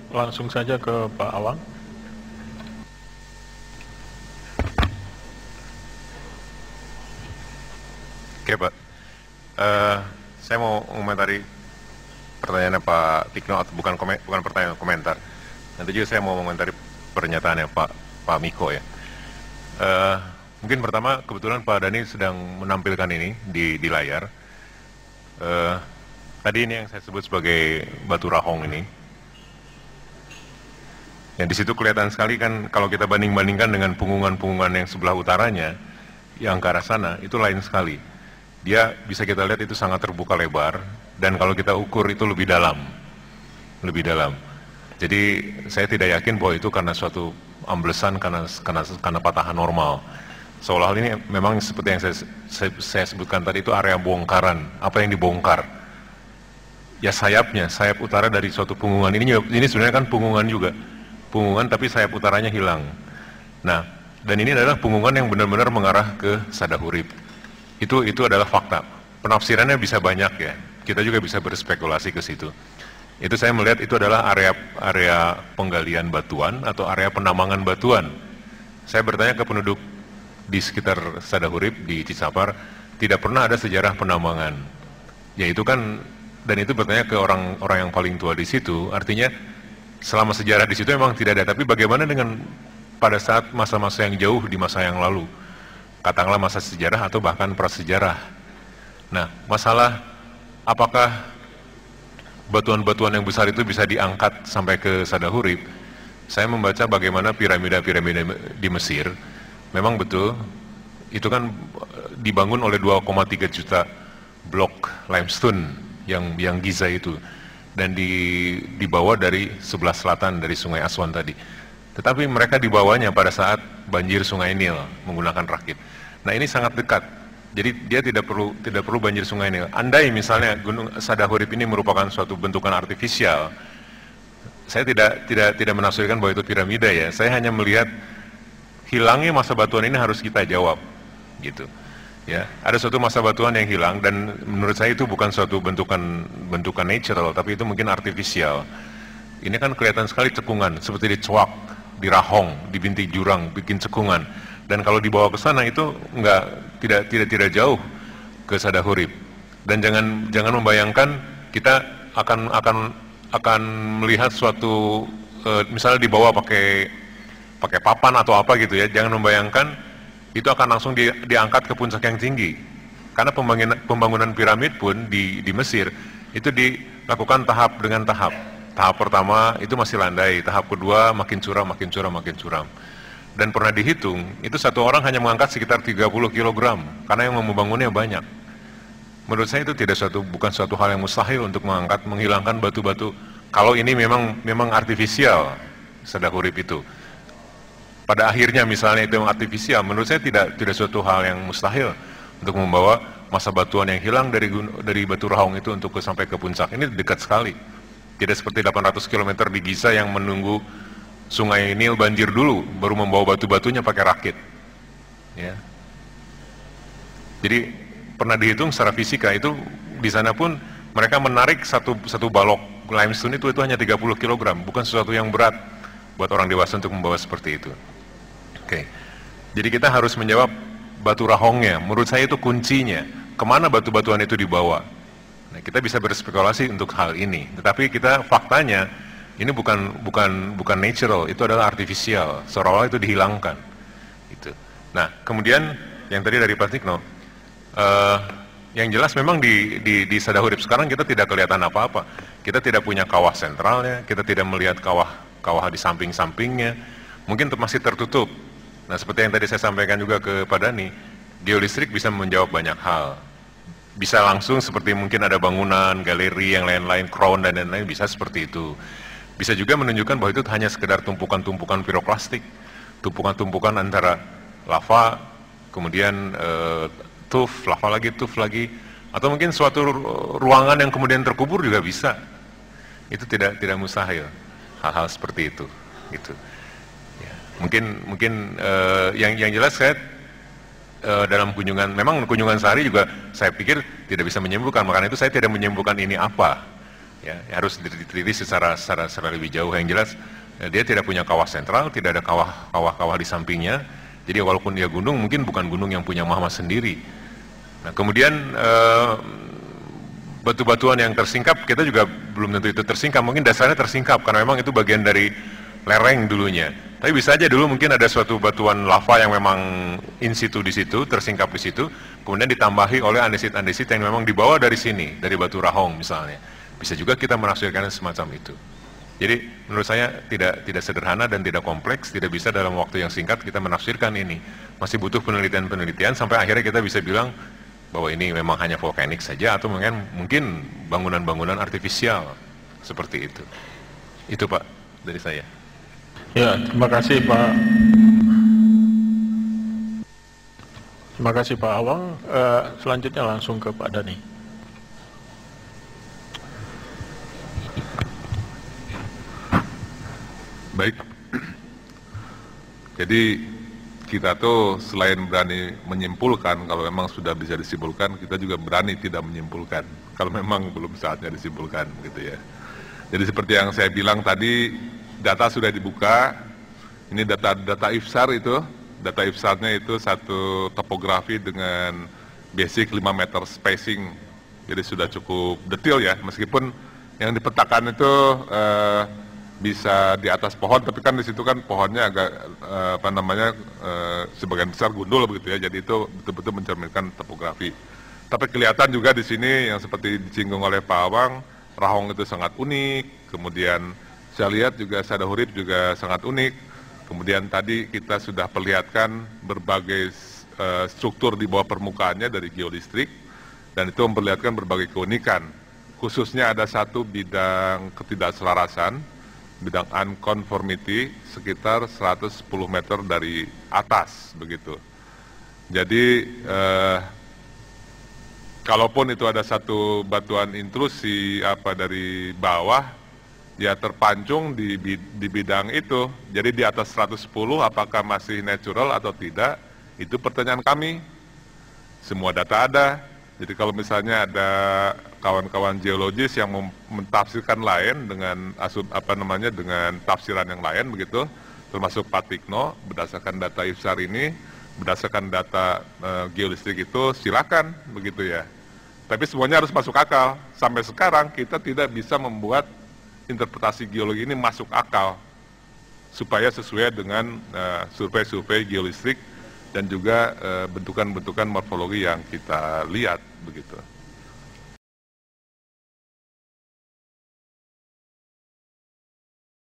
langsung saja ke Pak Awang. Oke Pak, saya mau mengomentari pertanyaannya Pak Tikno, atau bukan pertanyaan, komentar. Nanti juga saya mau mengomentari pernyataannya Pak Miko ya. Mungkin pertama kebetulan Pak Dhani sedang menampilkan ini di layar. Tadi ini yang saya sebut sebagai batu rahong ini. Yang di situ kelihatan sekali kan kalau kita banding-bandingkan dengan punggungan-punggungan yang sebelah utaranya, yang ke arah sana, itu lain sekali. Dia bisa kita lihat itu sangat terbuka lebar, dan kalau kita ukur itu lebih dalam. Lebih dalam. Jadi saya tidak yakin bahwa itu karena suatu amblesan, karena patahan normal. Seolah-olah ini memang seperti yang saya sebutkan tadi, itu area bongkaran. Apa yang dibongkar? Ya sayapnya, sayap utara dari suatu punggungan. Ini sebenarnya kan punggungan juga. Punggungan tapi sayap utaranya hilang. Nah, dan ini adalah punggungan yang benar-benar mengarah ke Sadahurip. Itu adalah fakta. Penafsirannya bisa banyak ya. Kita juga bisa berspekulasi ke situ. Itu saya melihat itu adalah area penggalian batuan atau area penambangan batuan. Saya bertanya ke penduduk di sekitar Sadahurip di Cisapar, tidak pernah ada sejarah penambangan. Yaitu kan, dan itu bertanya ke orang yang paling tua di situ, artinya selama sejarah di situ memang tidak ada. Tapi bagaimana dengan pada saat masa-masa yang jauh di masa yang lalu, katakanlah masa sejarah atau bahkan prasejarah. Nah, masalah apakah batuan-batuan yang besar itu bisa diangkat sampai ke Sadahurip? Saya membaca bagaimana piramida-piramida di Mesir, memang betul itu kan dibangun oleh 2,3 juta blok limestone yang Giza itu, dan dibawa dari sebelah selatan dari Sungai Aswan tadi. Tetapi mereka dibawanya pada saat banjir Sungai Nil menggunakan rakit. Nah, ini sangat dekat. Jadi dia tidak perlu banjir Sungai Nil. Andai misalnya Gunung Sadahurip ini merupakan suatu bentukan artifisial, saya tidak menafsirkan bahwa itu piramida ya. Saya hanya melihat hilangnya masa batuan ini harus kita jawab, gitu. Ya, ada suatu masa batuan yang hilang, dan menurut saya itu bukan suatu bentukan natural, tapi itu mungkin artifisial. Ini kan kelihatan sekali cekungan, seperti dicuak, dirahong, dibinti jurang, bikin cekungan. Dan kalau dibawa ke sana itu tidak jauh ke Sadahurip. Dan jangan membayangkan kita akan melihat suatu misalnya dibawa pakai papan atau apa gitu ya. Jangan membayangkan itu akan langsung diangkat ke puncak yang tinggi, karena pembangunan piramid pun di Mesir itu dilakukan tahap dengan tahap. Tahap pertama itu masih landai, tahap kedua makin curam, dan pernah dihitung itu satu orang hanya mengangkat sekitar 30 kg karena yang membangunnya banyak. Menurut saya itu bukan suatu hal yang mustahil untuk menghilangkan batu-batu kalau ini memang artifisial Sadahurip itu. Pada akhirnya misalnya itu yang artifisial, menurut saya tidak suatu hal yang mustahil untuk membawa masa batuan yang hilang dari Batu Rahong itu untuk sampai ke puncak. Ini dekat sekali. Tidak seperti 800 km di Giza yang menunggu Sungai Nil banjir dulu baru membawa batu-batunya pakai rakit. Ya. Jadi pernah dihitung secara fisika itu di sana pun mereka menarik satu balok limestone itu hanya 30 kg, bukan sesuatu yang berat buat orang dewasa untuk membawa seperti itu. Oke, jadi kita harus menjawab batu rahongnya. Menurut saya itu kuncinya. Kemana batu-batuan itu dibawa? Nah, kita bisa berspekulasi untuk hal ini. Tetapi faktanya ini bukan natural, itu adalah artifisial. Seolah-olah itu dihilangkan. Gitu. Nah, kemudian yang tadi dari Pak Tikno, yang jelas memang di Sadahurip sekarang kita tidak kelihatan apa-apa. Kita tidak punya kawah sentralnya, kita tidak melihat kawah di samping-sampingnya. Mungkin masih tertutup. Nah, seperti yang tadi saya sampaikan juga ke Pak Dhani, geolistrik bisa menjawab banyak hal. Bisa langsung seperti mungkin ada bangunan, galeri, yang lain-lain, crown dan lain-lain, bisa seperti itu. Bisa juga menunjukkan bahwa itu hanya sekedar tumpukan-tumpukan piroklastik, tumpukan-tumpukan antara lava, kemudian lava lagi, atau mungkin suatu ruangan yang kemudian terkubur juga bisa. Itu tidak mustahil, hal-hal seperti itu, gitu. Mungkin yang jelas saya dalam kunjungan sehari juga saya pikir tidak bisa menyembuhkan, makanya itu saya tidak menyembuhkan ini apa. ya harus diteliti secara lebih jauh. Yang jelas dia tidak punya kawah sentral, tidak ada kawah-kawah di sampingnya. Jadi walaupun dia gunung, mungkin bukan gunung yang punya magma sendiri. Nah, kemudian batu-batuan yang tersingkap, kita juga belum tentu itu tersingkap, mungkin dasarnya tersingkap karena memang itu bagian dari lereng dulunya. Tapi bisa aja dulu mungkin ada suatu batuan lava yang memang in situ di situ, tersingkap di situ, kemudian ditambahi oleh andesit-andesit yang memang dibawa dari sini, dari batu rahong misalnya. Bisa juga kita menafsirkan semacam itu. Jadi menurut saya tidak sederhana dan tidak kompleks, tidak bisa dalam waktu yang singkat kita menafsirkan ini. Masih butuh penelitian-penelitian sampai akhirnya kita bisa bilang bahwa ini memang hanya volkanik saja atau mungkin bangunan-bangunan artifisial seperti itu. Itu Pak dari saya. Ya, terima kasih Pak. Terima kasih Pak Awang. Selanjutnya langsung ke Pak Dhani. Baik, jadi kita tuh selain berani menyimpulkan, kalau memang sudah bisa disimpulkan, kita juga berani tidak menyimpulkan, kalau memang belum saatnya disimpulkan, gitu ya. Jadi seperti yang saya bilang tadi, data sudah dibuka, ini data IFSAR itu, data IFSAR-nya itu satu topografi dengan basic 5 meter spacing, jadi sudah cukup detail ya, meskipun yang dipetakan itu bisa di atas pohon, tapi kan di situ kan pohonnya agak sebagian besar gundul begitu ya, jadi itu betul-betul mencerminkan topografi. Tapi kelihatan juga di sini yang seperti disinggung oleh Pak Awang, Rahong itu sangat unik, kemudian saya lihat juga Sadahurip juga sangat unik, kemudian tadi kita sudah perlihatkan berbagai struktur di bawah permukaannya dari geolistrik, dan itu memperlihatkan berbagai keunikan, khususnya ada satu bidang ketidakselarasan, bidang unconformity sekitar 110 meter dari atas begitu. Jadi kalaupun itu ada satu batuan intrusi dari bawah, ya terpancung di bidang itu. Jadi di atas 110 apakah masih natural atau tidak, itu pertanyaan kami. Semua data ada. Jadi kalau misalnya ada kawan-kawan geologis yang mentafsirkan lain dengan dengan tafsiran yang lain begitu, termasuk Pak Tikno berdasarkan data IFSAR ini, berdasarkan data geolistrik itu silakan begitu ya. Tapi semuanya harus masuk akal. Sampai sekarang kita tidak bisa membuat interpretasi geologi ini masuk akal supaya sesuai dengan survei-survei geolistrik dan juga bentukan-bentukan morfologi yang kita lihat begitu.